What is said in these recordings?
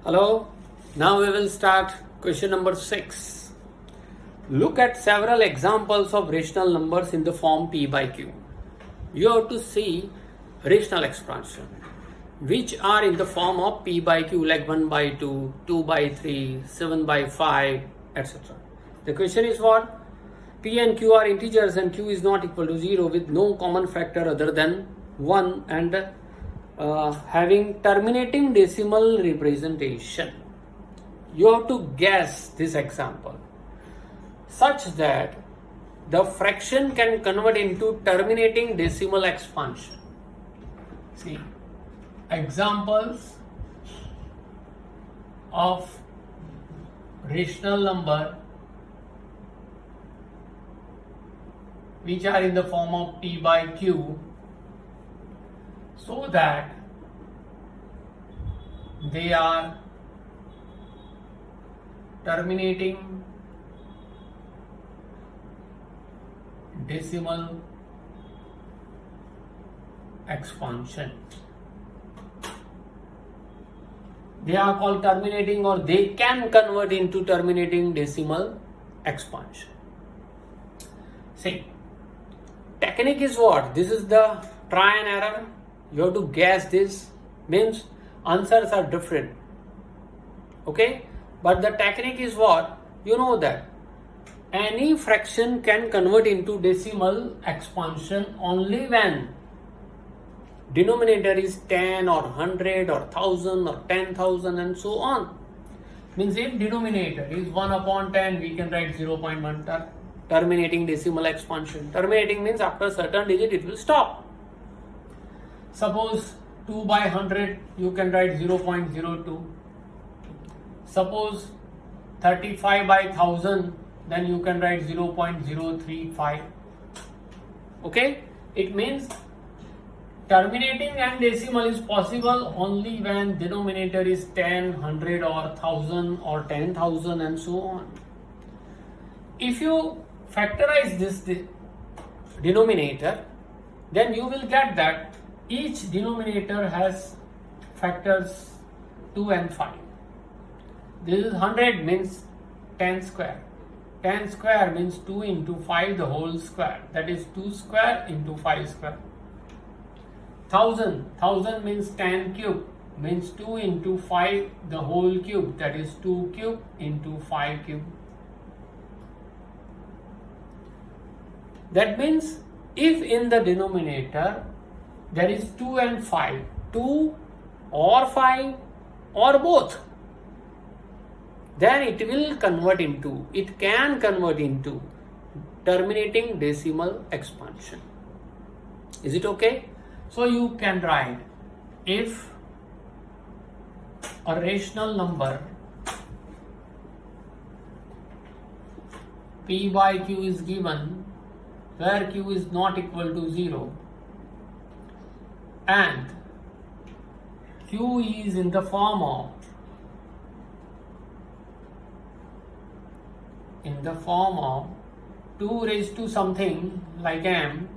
Hello, now we will start question number 6. Look at several examples of rational numbers in the form p by q. You have to see rational expansion which are in the form of p by q, like 1 by 2, 2 by 3, 7 by 5, etc. The question is what? P and q are integers and q is not equal to 0 with no common factor other than 1 and having terminating decimal representation. You have to guess this example such that the fraction can convert into terminating decimal expansion. See, examples of rational number which are in the form of p by q, so that they are terminating decimal expansion. They are called terminating, or they can convert into terminating decimal expansion. See, technique is what? This is the try and error. You have to guess this, means answers are different. Okay, but the technique is what? You know that any fraction can convert into decimal expansion only when denominator is 10 or 100 or 1000 or 10,000 and so on. Means if denominator is 1 upon 10, we can write 0.1 terminating decimal expansion. Terminating means after a certain digit it will stop. Suppose 2 by 100, you can write 0.02. Suppose 35 by 1000, then you can write 0.035. Okay, it means terminating and decimal is possible only when denominator is 10, 100 or 1000 or 10,000 and so on. If you factorize this denominator, then you will get that each denominator has factors 2 and 5. This is 100 means 10 square. 10 square means 2 into 5 the whole square, that is 2 square into 5 square. 1000 means 10 cube, means 2 into 5 the whole cube, that is 2 cube into 5 cube. That means if in the denominator there is 2 and 5, 2 or 5 or both, then it can convert into terminating decimal expansion. Is it okay? So you can write, if a rational number p by q is given where q is not equal to 0 and q is in the form of 2 raised to something like m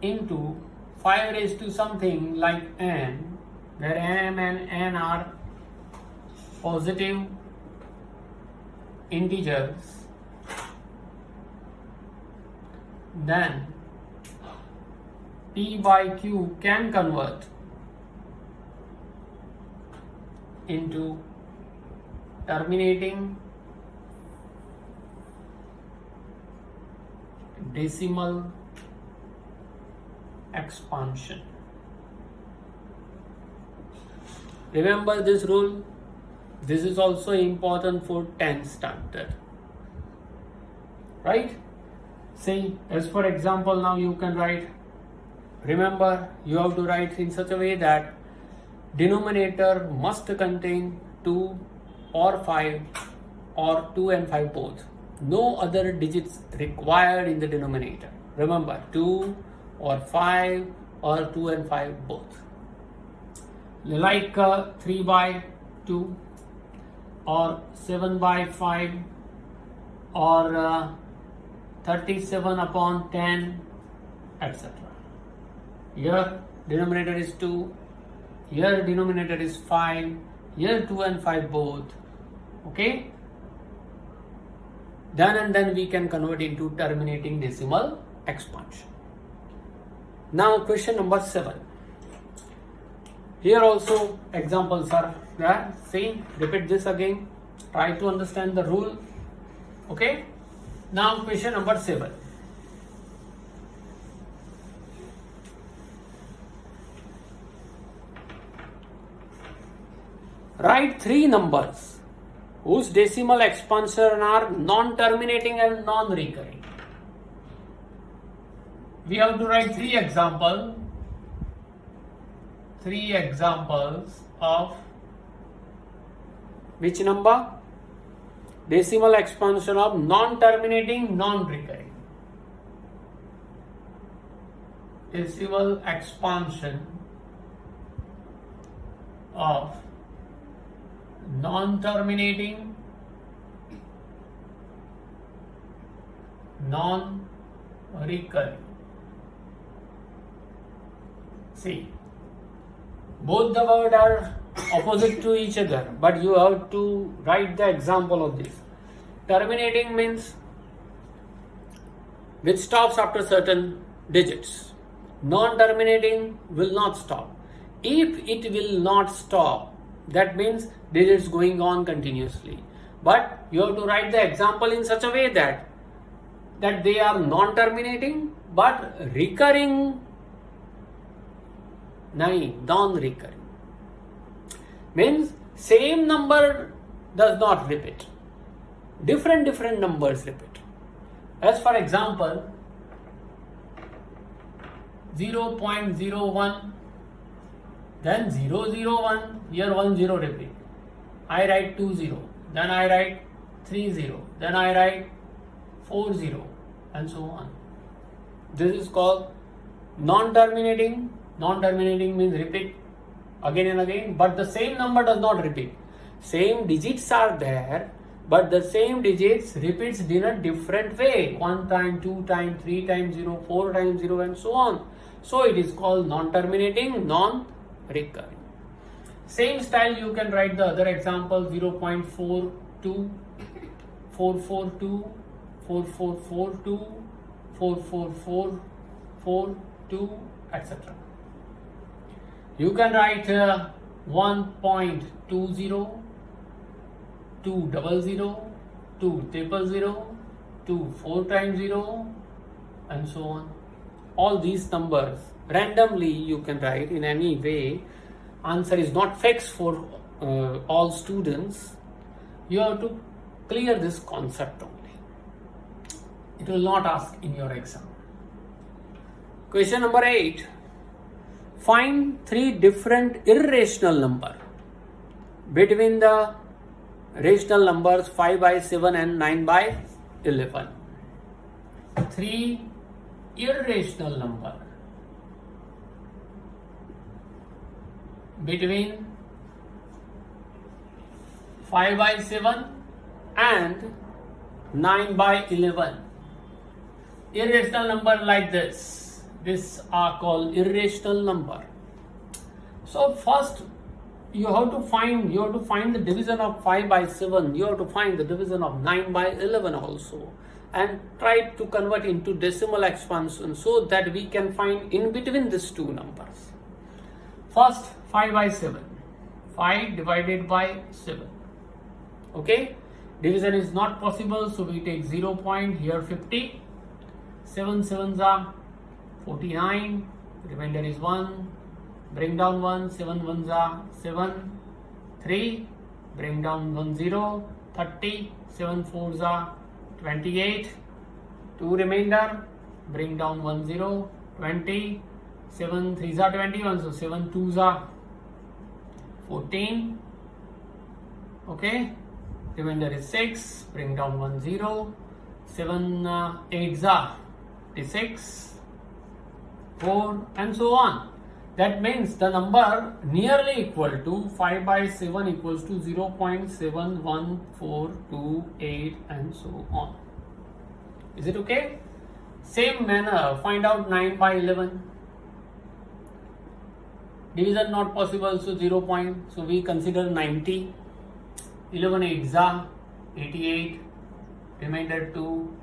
into 5 raised to something like n, where m and n are positive integers, then p by q can convert into terminating decimal expansion. Remember this rule. This is also important for 10th standard, right? See, as for example, now you can write, remember you have to write in such a way that denominator must contain 2 or 5 or 2 and 5 both. No other digits required in the denominator. Remember, 2 or 5 or 2 and 5 both. Like 3 by 2 or 7 by 5 or 37 upon 10, etc. Here denominator is 2, here denominator is 5, here 2 and 5 both. Okay, then we can convert into terminating decimal expansion. Now question number 7. Here also examples are there. See, repeat this again. Try to understand the rule. Okay. Now question number 7. Write 3 numbers whose decimal expansion are non-terminating and non-recurring. We have to write 3 examples. 3 examples of which number? Decimal expansion of non-terminating, non-recurring. Decimal expansion of non-terminating, non-recurring. See, both the words are opposite to each other, but you have to write the example of this. Terminating means which stops after certain digits. Non-terminating will not stop. If it will not stop, that means digits going on continuously. But you have to write the example in such a way that they are non-terminating but recurring. Non-recurring means same number does not repeat. Different numbers repeat. As for example, 0.01, then 001, here 10 repeat. I write 20, then I write 30, then I write 40, and so on. This is called non-terminating. Non-terminating means repeat again and again, but the same number does not repeat. Same digits are there, but the same digits repeats in a different way. 1 time, 2 time, 3 times 0, 4 times 0, and so on. So it is called non-terminating, non-recurring. Same style you can write the other example: 0.42, 442, 4442, 44442, etc. You can write 1.20, 200, 200, 2 4 times 0, and so on. All these numbers randomly you can write in any way. Answer is not fixed for all students. You have to clear this concept only. It will not ask in your exam. Question number 8. Find 3 different irrational numbers between the rational numbers 5 by 7 and 9 by 11. 3 irrational numbers between 5 by 7 and 9 by 11. Irrational number like this. These are called irrational number. So first you have to find the division of 5 by 7. You have to find the division of 9 by 11 also, and try to convert into decimal expansion so that we can find in between these two numbers. First, 5 by 7. 5 divided by 7. Okay, division is not possible, so we take 0 point here. 50. 7 sevens are 49, remainder is 1, bring down 1, 7 ones are 7, 3, bring down 1 0, 30, 7 fours are 28, 2 remainder, bring down 1 0, 20, 7 threes are 21, so 7 twos are 14, okay, remainder is 6, bring down 1 0, 7 eights are 6, 4, and so on. That means the number nearly equal to 5 by 7 equals to 0.71428, and so on. Is it okay? Same manner, find out 9 by 11. Division not possible, so 0 point. So we consider 90. 11 8s are 88. Remainder 2.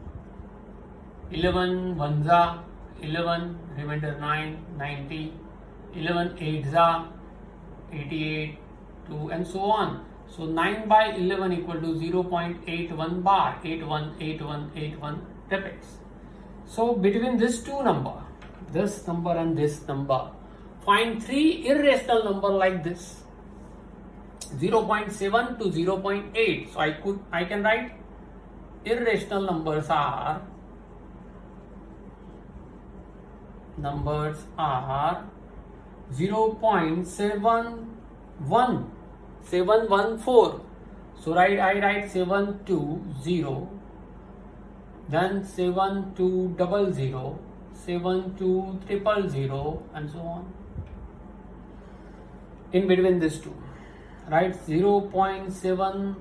11 1s are 11. Remainder 9. 90. 11 8s are 88. 2 and so on. So 9 by 11 equal to 0.81 bar. 81 81 81 repeats. So between this two number, this number and this number, find three irrational number like this, 0.7 to 0.8. So I can write irrational numbers are 0.71 714. So I write 720, then 7200, 72000 and so on. In between these two, write 0.79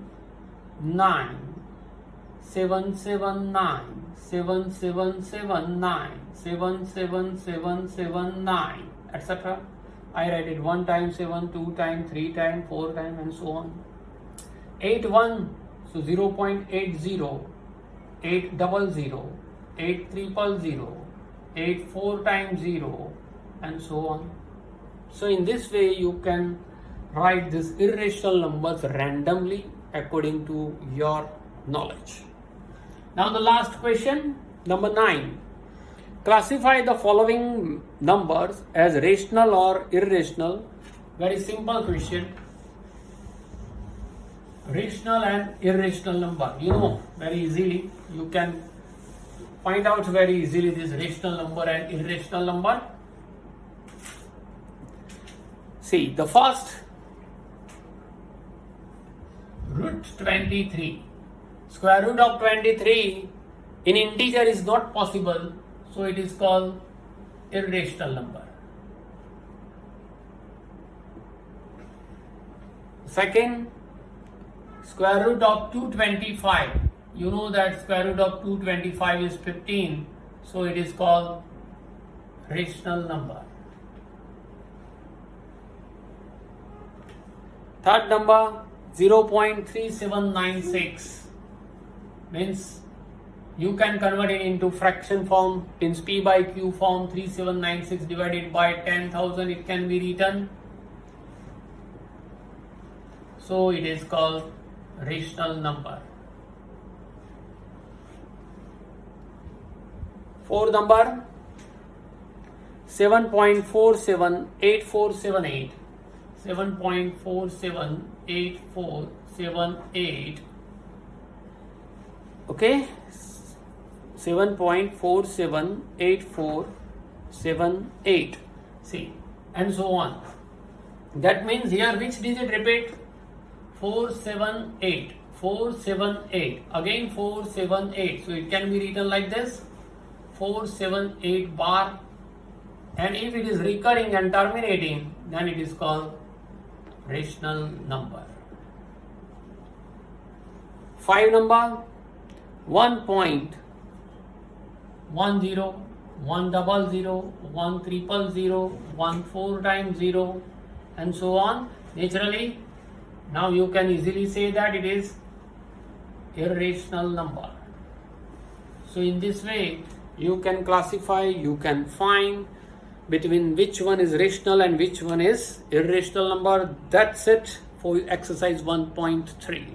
779 7779 77779 etc. I write it 1 time 7, 2 time, 3 time, 4 time and so on. 81, so 0.80, 800, 8300, 84 times 0 and so on. So in this way you can write these irrational numbers randomly according to your knowledge. Now the last question, number 9. Classify the following numbers as rational or irrational. Very simple question. Rational and irrational number. You know very easily. You can find out very easily this rational number and irrational number. See, the first, root 23. Square root of 23 in integer is not possible. So it is called irrational number. Second, square root of 225. You know that square root of 225 is 15. So it is called rational number. Third number, 0.3796 means you can convert it into fraction form. In P by Q form, 3796 divided by 10,000 it can be written. So it is called rational number. Fourth number, 7.478478. 7.478478. Okay, 7.478478. See, and so on. That means here which digit repeat? 478. 478. Again 478. So it can be written like this, 478 bar. And if it is recurring and terminating, then it is called rational number. 5 number, 1.10, 100, 100, 1 4 times 0 and so on. Naturally, now you can easily say that it is irrational number. So in this way you can classify, you can find between which one is rational and which one is irrational number. That's it for exercise 1.3.